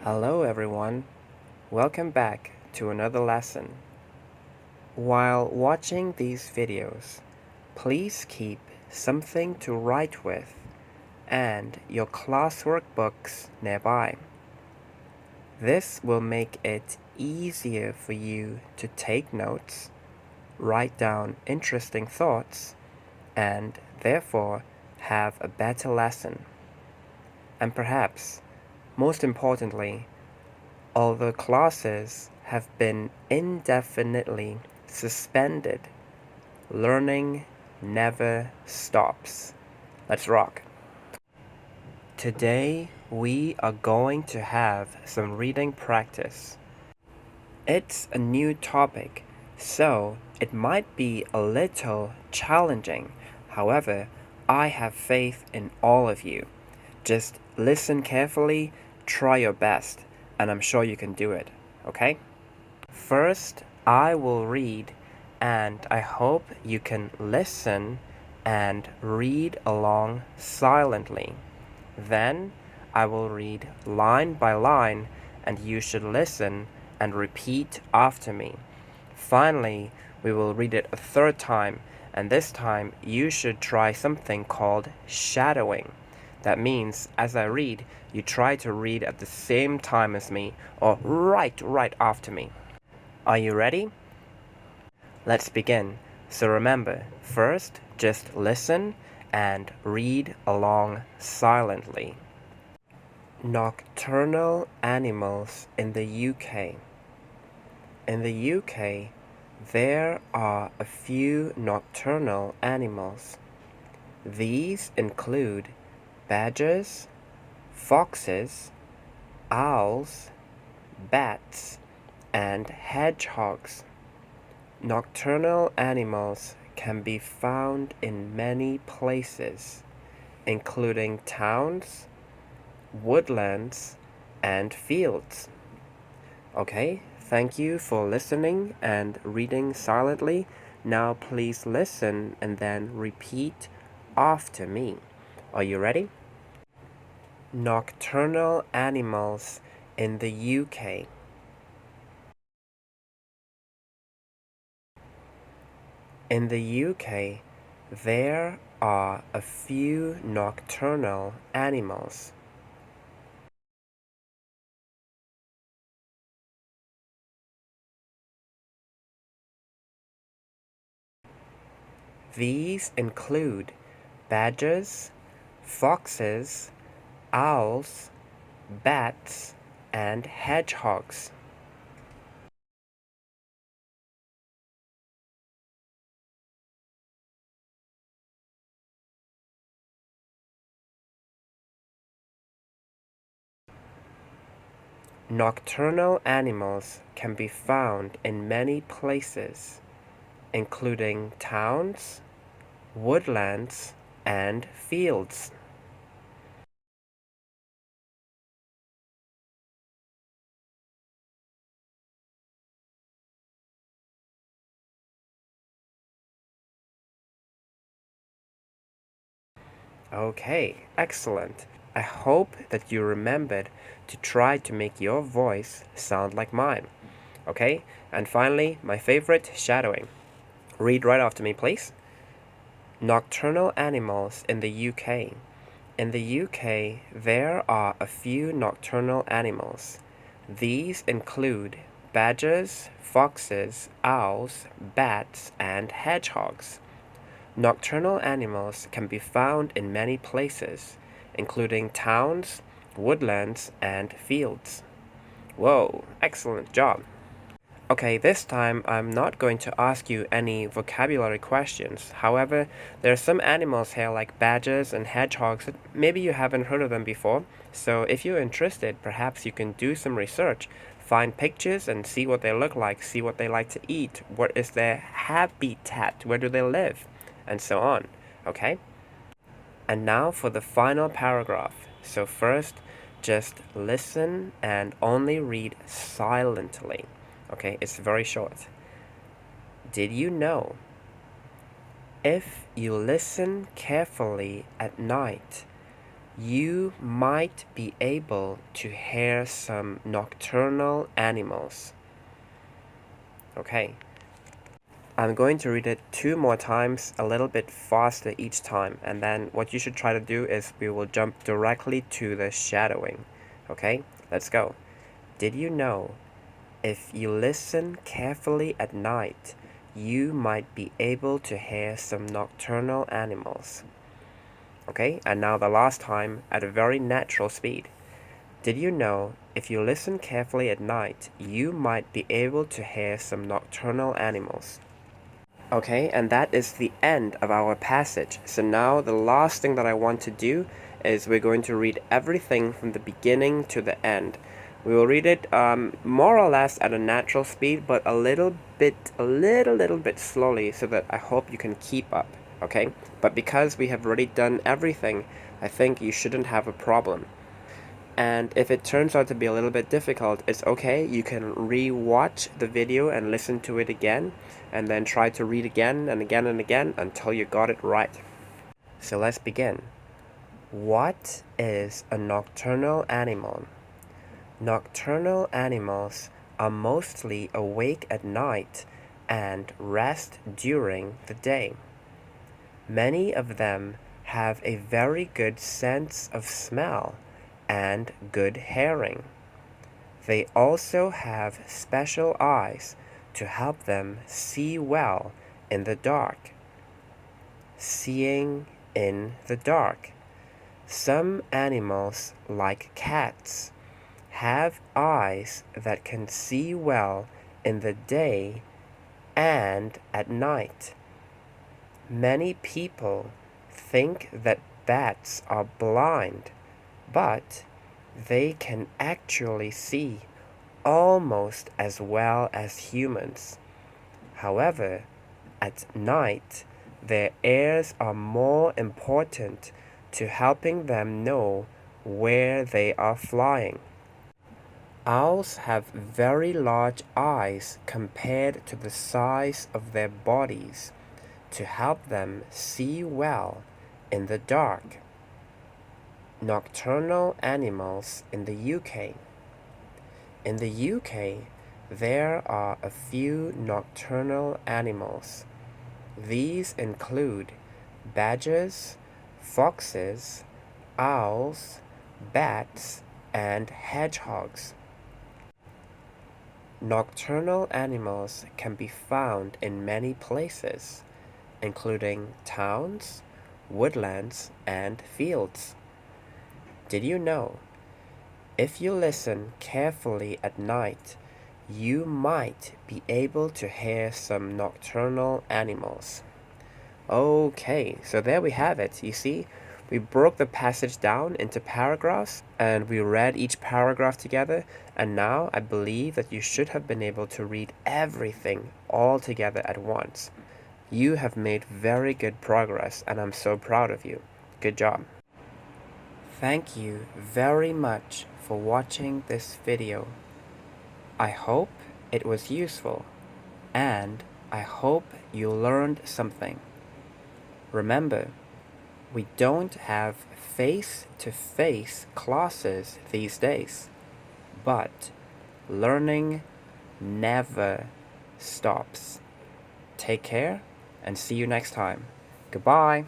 Hello everyone, welcome back to another lesson. While watching these videos, please keep something to write with and your classwork books nearby. This will make it easier for you to take notes, write down interesting thoughts, and therefore have a better lesson. And perhaps, most importantly, although classes have been indefinitely suspended, learning never stops. Let's rock. Today we are going to have some reading practice. It's a new topic, so it might be a little challenging. However, I have faith in all of you. Just listen carefully, try your best, and I'm sure you can do it, okay? First, I will read, and I hope you can listen and read along silently. Then, I will read line by line, and you should listen and repeat after me. Finally, we will read it a third time, and this time you should try something called shadowing. That means, as I read, you try to read at the same time as me, or right after me. Are you ready? Let's begin. So remember, first, just listen and read along silently. Nocturnal animals in the UK. In the UK, there are a few nocturnal animals. These include badgers, foxes, owls, bats, and hedgehogs. Nocturnal animals can be found in many places, including towns, woodlands, and fields. Okay, thank you for listening and reading silently. Now please listen and then repeat after me. Are you ready? Nocturnal animals in the UK. In the UK, there are a few nocturnal animals. These include badgers, foxes, owls, bats, and hedgehogs. Nocturnal animals can be found in many places, including towns, woodlands, and fields. Okay, excellent. I hope that you remembered to try to make your voice sound like mine. Okay, and finally, my favorite, shadowing. Read right after me, please. Nocturnal animals in the UK. In the UK, there are a few nocturnal animals. These include badgers, foxes, owls, bats, and hedgehogs. Nocturnal animals can be found in many places, including towns, woodlands, and fields. Whoa, excellent job. Okay, this time I'm not going to ask you any vocabulary questions. However, there are some animals here like badgers and hedgehogs that maybe you haven't heard of them before. So if you're interested, perhaps you can do some research, find pictures and see what they look like, see what they like to eat, what is their habitat, where do they live, and so on. Okay? And now for the final paragraph. So first, just listen and only read silently. Okay, it's very short. Did you know? If you listen carefully at night, You might be able to hear some nocturnal animals. Okay. I'm going to read it 2 more times, a little bit faster each time, and then what you should try to do is we will jump directly to the shadowing. Okay, let's go. Did you know if you listen carefully at night, you might be able to hear some nocturnal animals? Okay, and now the last time at a very natural speed. Did you know if you listen carefully at night, you might be able to hear some nocturnal animals? Okay, and that is the end of our passage. So now the last thing that I want to do is we're going to read everything from the beginning to the end. We will read it more or less at a natural speed, but a little bit slowly so that I hope you can keep up, okay? But because we have already done everything, I think you shouldn't have a problem. And if it turns out to be a little bit difficult, it's okay. You can re-watch the video and listen to it again, and then try to read again and again and again until you got it right. So let's begin. What is a nocturnal animal? Nocturnal animals are mostly awake at night and rest during the day. Many of them have a very good sense of smell and good hearing. They also have special eyes to help them see well in the dark. Seeing in the dark. Some animals, like cats, have eyes that can see well in the day and at night. Many people think that bats are blind, but they can actually see almost as well as humans. However, at night, their ears are more important to helping them know where they are flying. Owls have very large eyes compared to the size of their bodies to help them see well in the dark. Nocturnal animals in the UK. In the UK, there are a few nocturnal animals. These include badgers, foxes, owls, bats, and hedgehogs. Nocturnal animals can be found in many places, including towns, woodlands, and fields. Did you know? If you listen carefully at night, you might be able to hear some nocturnal animals. Okay, so there we have it. You see, we broke the passage down into paragraphs and we read each paragraph together, and now I believe that you should have been able to read everything all together at once. You have made very good progress and I'm so proud of you. Good job. Thank you very much for watching this video. I hope it was useful and I hope you learned something. Remember, we don't have face-to-face classes these days, but learning never stops. Take care and see you next time. Goodbye.